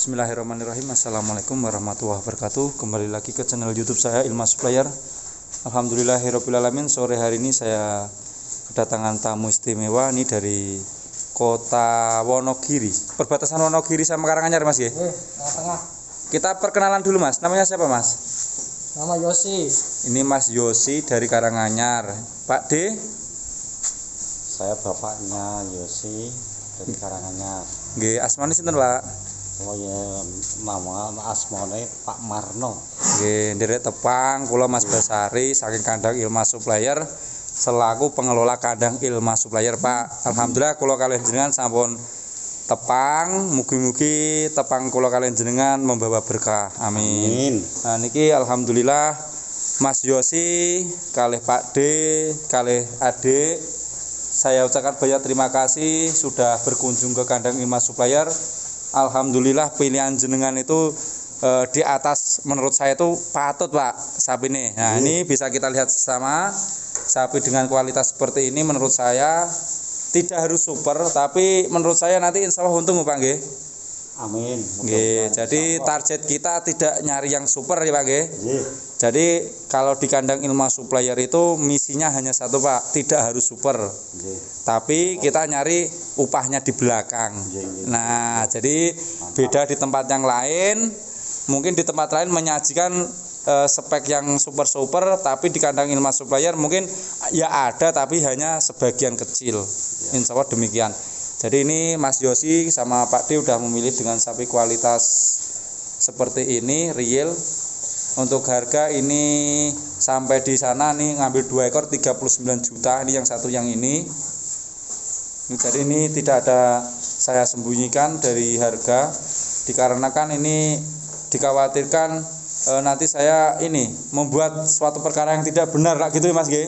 Bismillahirrahmanirrahim. Assalamualaikum warahmatullahi wabarakatuh. Kembali lagi ke channel YouTube saya, Ilmas Supplier. Alhamdulillahirobbilalamin. Sore hari ini saya kedatangan tamu istimewa ini dari kota Wonogiri, perbatasan Wonogiri sama Karanganyar, Mas. Tengah-tengah. Kita perkenalan dulu, Mas. Namanya siapa, Mas? Nama Yosi. Ini Mas Yosi dari Karanganyar. Pak D? Saya bapaknya Yosi dari Karanganyar. Nggih, asmane sinten, Pak? Oh ya, nama asmane Pak Marno. Nggih, nderek tepang kula Mas Basari saking kandang Ilmas Supplier selaku pengelola kandang Ilmas Supplier, Pak. Alhamdulillah kula kalian jenengan sampun tepang, mugi-mugi tepang kula kalian jenengan membawa berkah. Amin. Nah niki alhamdulillah Mas Yosi kalih Pak D, kalih Adik, saya ucapkan banyak terima kasih sudah berkunjung ke kandang Ilmas Supplier. Alhamdulillah pilihan jenengan itu di atas menurut saya itu patut, Pak, sapi ini. Nah ini bisa kita lihat sama sapi dengan kualitas seperti ini menurut saya tidak harus super, tapi menurut saya nanti insya Allah untung, Pak, nggih. Amin. Nggih, jadi target kita tidak nyari yang super ya, Pak, nggih. Nggih. Jadi kalau di kandang Ilmas Supplier itu misinya hanya satu, Pak, tidak harus super. Nggih. Tapi kita nyari upahnya di belakang. Nah, jadi beda di tempat yang lain. Mungkin di tempat lain menyajikan spek yang super-super, tapi di kandang Ilmas Supplier mungkin ya ada, tapi hanya sebagian kecil. Insya Allah demikian. Jadi ini Mas Yosi sama Pak D udah memilih dengan sapi kualitas seperti ini, real. Untuk harga ini sampai di sana nih ngambil 2 ekor 39 juta. Ini yang satu yang ini. Jadi ini tidak ada saya sembunyikan dari harga, dikarenakan ini dikhawatirkan nanti saya ini membuat suatu perkara yang tidak benar lah gitu ya, Mas G.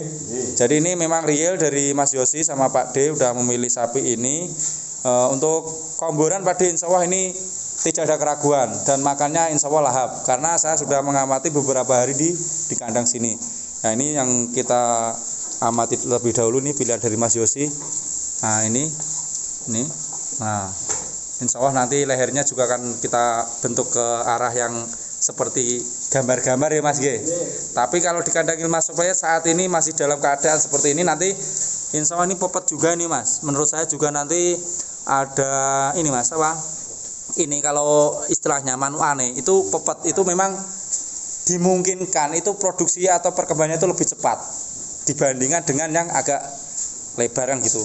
Jadi ini memang real dari Mas Yosi sama Pak D udah memilih sapi ini. Untuk komboran Pak D insya Allah ini tidak ada keraguan dan makannya insya Allah lahap karena saya sudah mengamati beberapa hari di kandang sini. Nah ini yang kita amati lebih dahulu nih pilihan dari Mas Yosi. Nah ini. Nah insya Allah nanti lehernya juga akan kita bentuk ke arah yang seperti gambar-gambar ya, Mas G. Tapi kalau di kandang Ilmas Supplier saat ini masih dalam keadaan seperti ini, nanti insya Allah ini popet juga nih, Mas. Menurut saya juga nanti ada ini, Mas, apa? Ini kalau istilahnya manuane itu popet itu memang dimungkinkan itu produksi atau perkembangannya itu lebih cepat dibandingkan dengan yang agak lebar kan gitu.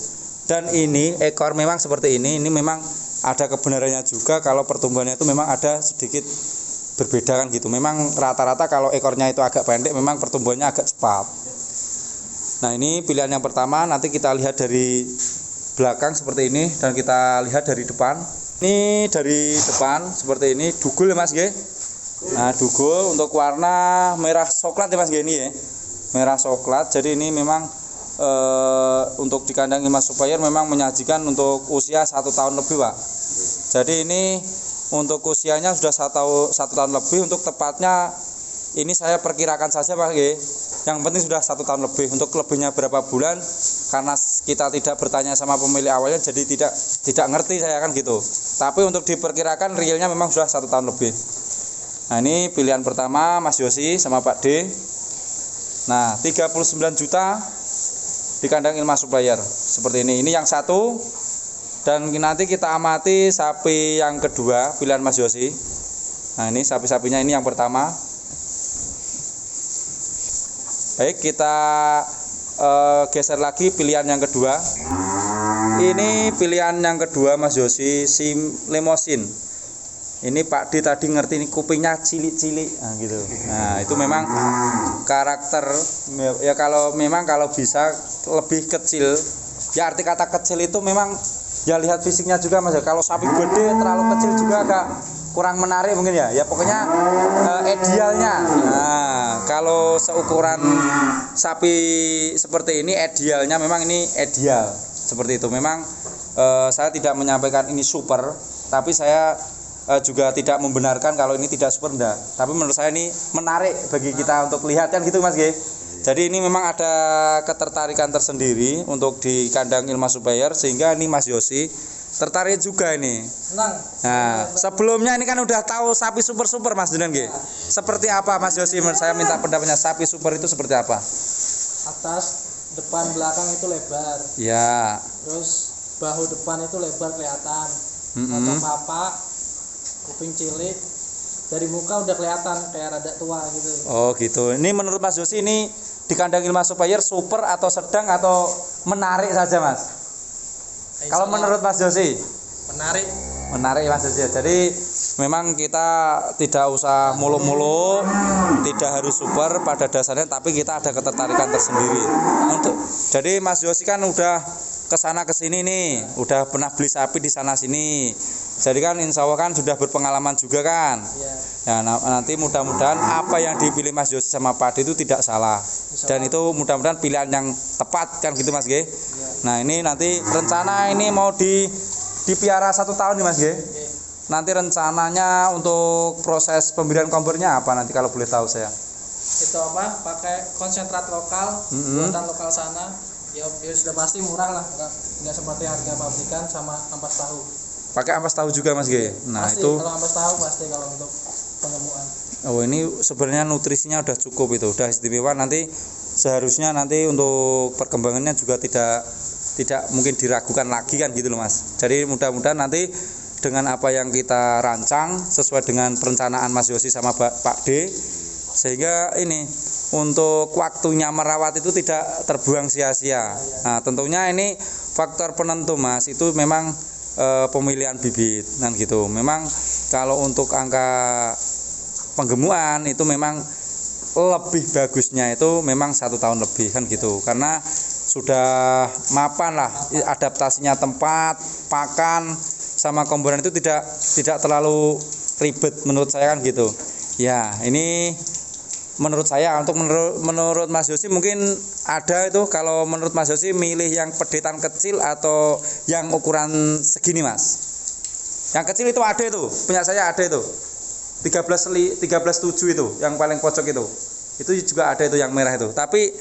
Dan ini ekor memang seperti ini memang ada kebenarannya juga kalau pertumbuhannya itu memang ada sedikit berbeda kan gitu. Memang rata-rata kalau ekornya itu agak pendek memang pertumbuhannya agak cepat. Nah ini pilihan yang pertama, nanti kita lihat dari belakang seperti ini dan kita lihat dari depan. Ini dari depan seperti ini, dugul ya, Mas G. Nah dugul untuk warna merah coklat ya, Mas G, ini ya. Merah coklat, jadi ini memang untuk di kandang Ilmas Supplier memang menyajikan untuk usia 1 tahun lebih, Pak. Jadi ini untuk usianya sudah 1 tahun lebih. Untuk tepatnya ini saya perkirakan saja, Pak G. Yang penting sudah 1 tahun lebih. Untuk lebihnya berapa bulan karena kita tidak bertanya sama pemilik awalnya, jadi tidak ngerti saya kan gitu. Tapi untuk diperkirakan realnya memang sudah 1 tahun lebih. Nah ini pilihan pertama Mas Yosi sama Pak D. Nah 39 juta di kandang Ilmas Supplier seperti ini. Ini yang satu. Dan nanti kita amati sapi yang kedua pilihan Mas Yosi. Nah ini sapi-sapinya ini yang pertama. Baik, kita geser lagi pilihan yang kedua. Ini pilihan yang kedua Mas Yosi, si Lemosin. Ini Pak D tadi ngerti ini kupingnya cilik-cilik, nah gitu. Nah itu memang karakter ya, kalau bisa lebih kecil. Ya arti kata kecil itu memang ya lihat fisiknya juga, Mas. Kalau sapi gede terlalu kecil juga agak kurang menarik mungkin ya. Ya pokoknya idealnya. Nah, kalau seukuran sapi seperti ini idealnya memang ini ideal. Seperti itu. Memang saya tidak menyampaikan ini super, tapi saya juga tidak membenarkan kalau ini tidak super, enggak. Tapi menurut saya ini menarik bagi kita untuk lihat kan gitu, Mas G. Jadi ini memang ada ketertarikan tersendiri untuk di kandang Ilmas Supplier, sehingga ini Mas Yosi Tertarik juga ini. Senang. Nah, sebelumnya ini kan udah tahu sapi super Mas Junan nggih. Seperti apa Mas Yosi? Saya minta pendapatnya, sapi super itu seperti apa? Atas, depan, belakang itu lebar. Ya. Terus bahu depan itu lebar kelihatan. Mm-mm. Mata papak, kuping cilik. Dari muka udah kelihatan kayak rada tua gitu. Oh gitu. Ini menurut Mas Yosi ini di kandang Ilma Supplier super atau sedang atau menarik saja Mas? Kalau menurut Mas Yosi? Menarik. Menarik Mas Yosi. Jadi memang kita tidak usah mulu-mulu, tidak harus super pada dasarnya, tapi kita ada ketertarikan tersendiri. Jadi Mas Yosi kan udah kesana kesini nih, udah pernah beli sapi di sana sini. Jadi kan insya Allah kan sudah berpengalaman juga kan. Iya. Ya, nanti mudah-mudahan apa yang dipilih Mas Yosi sama Pak Ade itu tidak salah. Dan itu mudah-mudahan pilihan yang tepat kan gitu Mas G. Iya. Nah ini nanti rencana ini mau dipiara 1 tahun nih Mas G. Nanti rencananya untuk proses pemberian kombornya apa nanti kalau boleh tahu saya? Itu apa? Pakai konsentrat lokal, buatan lokal sana. Ya sudah pasti murah lah, nggak seperti harga pabrikan sama ampas tahu. Pakai ampas tahu juga Mas G. Nah pasti, itu. Kalau ampas tahu pasti kalau untuk pengemuan. Oh ini sebenarnya nutrisinya udah cukup itu, udah istimewa. Nanti seharusnya nanti untuk perkembangannya juga tidak mungkin diragukan lagi kan gitu loh Mas. Jadi mudah-mudahan nanti dengan apa yang kita rancang sesuai dengan perencanaan Mas Yosi sama Pak D, sehingga ini untuk waktunya merawat itu tidak terbuang sia-sia. Nah tentunya ini faktor penentu Mas, itu memang pemilihan bibit kan gitu. Memang kalau untuk angka penggemuan itu memang lebih bagusnya itu memang 1 tahun lebih kan gitu, karena sudah mapan lah adaptasinya, tempat pakan sama komponen itu tidak terlalu ribet menurut saya kan gitu ya. Ini menurut saya. Untuk menurut Mas Yosi mungkin ada itu, kalau menurut Mas Yosi milih yang pedetan kecil atau yang ukuran segini Mas? Yang kecil itu ada itu, punya saya ada itu 13.7 itu yang paling pojok itu juga ada itu yang merah itu. Tapi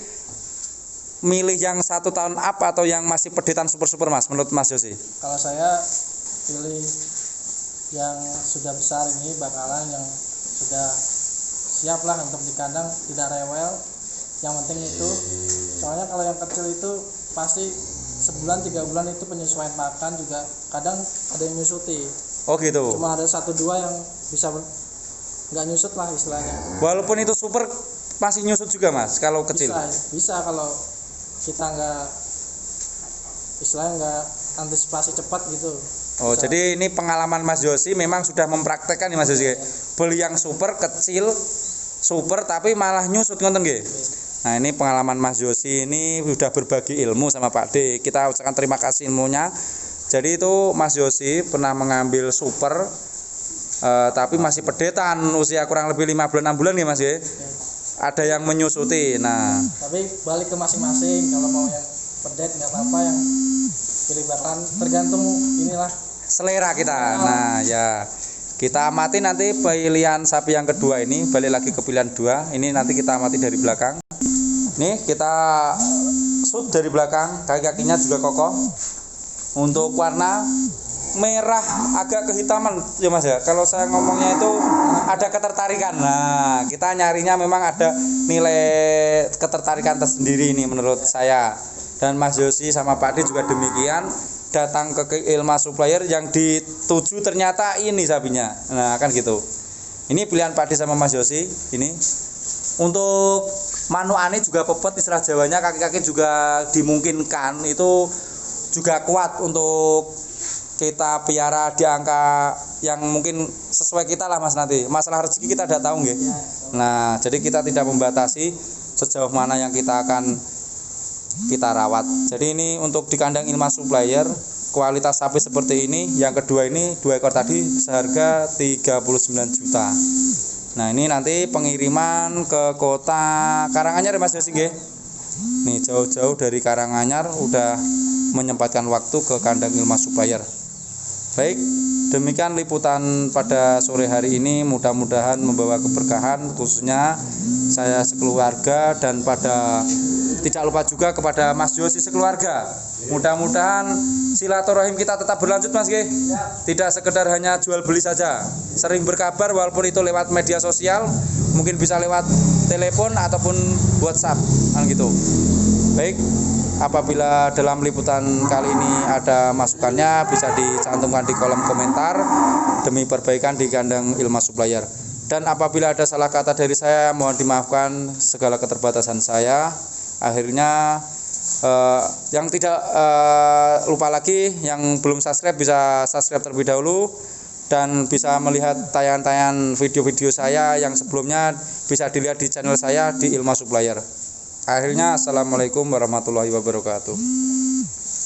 milih yang 1 tahun up atau yang masih pedetan super Mas menurut Mas Yosi? Kalau saya pilih yang sudah besar ini, bakalan yang sudah siap lah untuk di kandang, tidak rewel. Yang penting itu, soalnya kalau yang kecil itu pasti sebulan 3 bulan itu penyesuaian makan juga, kadang ada yang nyusuti. Oh gitu. Cuma ada 1-2 yang bisa nggak nyusut lah istilahnya. Walaupun itu super masih nyusut juga Mas kalau kecil? Bisa kalau kita nggak antisipasi cepat gitu. Oh Bisa. Jadi ini pengalaman Mas Yosi memang sudah mempraktekkan nih Mas Yosi. Beli yang super kecil, super tapi malah nyusut ngonten nggih. Nah ini pengalaman Mas Yosi ini sudah berbagi ilmu sama Pak D. Kita ucapkan terima kasih ilmunya. Jadi itu Mas Yosi pernah mengambil super tapi masih pedetan, usia kurang lebih 5 bulan 6 bulan nih Mas ya. Ada yang menyusuti. Nah tapi balik ke masing-masing, kalau mau yang pedet nggak apa-apa, yang pilih bakalan tergantung inilah selera kita. Nah ya kita amati nanti pilihan sapi yang kedua ini, balik lagi ke pilihan 2. Ini nanti kita amati dari belakang. Nih kita shoot dari belakang, kaki-kakinya juga kokoh. Untuk warna merah agak kehitaman ya Mas ya. Kalau saya ngomongnya itu ada ketertarikan. Nah kita nyarinya memang ada nilai ketertarikan tersendiri ini menurut saya. Dan Mas Yosi sama Pak D juga demikian, datang ke Ilma Supplier yang dituju ternyata ini sapinya. Nah kan gitu. Ini pilihan Pak D sama Mas Yosi ini. Untuk manuane juga pepet, istilah Jawanya, kaki-kaki juga dimungkinkan itu juga kuat untuk kita piara di angka yang mungkin sesuai kita lah Mas. Nanti masalah rezeki kita tidak tahu nggih. Nah jadi kita tidak membatasi sejauh mana yang kita akan kita rawat. Jadi ini untuk di kandang Ilma Supplier, kualitas sapi seperti ini. Yang kedua ini 2 ekor tadi seharga 39 juta. Nah ini nanti pengiriman ke kota Karanganyar ya Mas Yosi nggih. Nih jauh-jauh dari Karanganyar udah menyempatkan waktu ke kandang Ilma Supplier. Baik, demikian liputan pada sore hari ini, mudah-mudahan membawa keberkahan khususnya saya sekeluarga, dan tidak lupa juga kepada Mas Yosi sekeluarga. Mudah-mudahan silaturahim kita tetap berlanjut Mas G. Tidak sekedar hanya jual beli saja. Sering berkabar walaupun itu lewat media sosial, mungkin bisa lewat telepon ataupun WhatsApp kan gitu. Baik, apabila dalam liputan kali ini ada masukannya bisa dicantumkan di kolom komentar demi perbaikan di kandang Ilma Supplier. Dan apabila ada salah kata dari saya, mohon dimaafkan segala keterbatasan saya. Akhirnya yang tidak lupa lagi, yang belum subscribe bisa subscribe terlebih dahulu dan bisa melihat tayangan-tayangan video-video saya yang sebelumnya bisa dilihat di channel saya di Ilma Supplier. Akhirnya, assalamualaikum warahmatullahi wabarakatuh.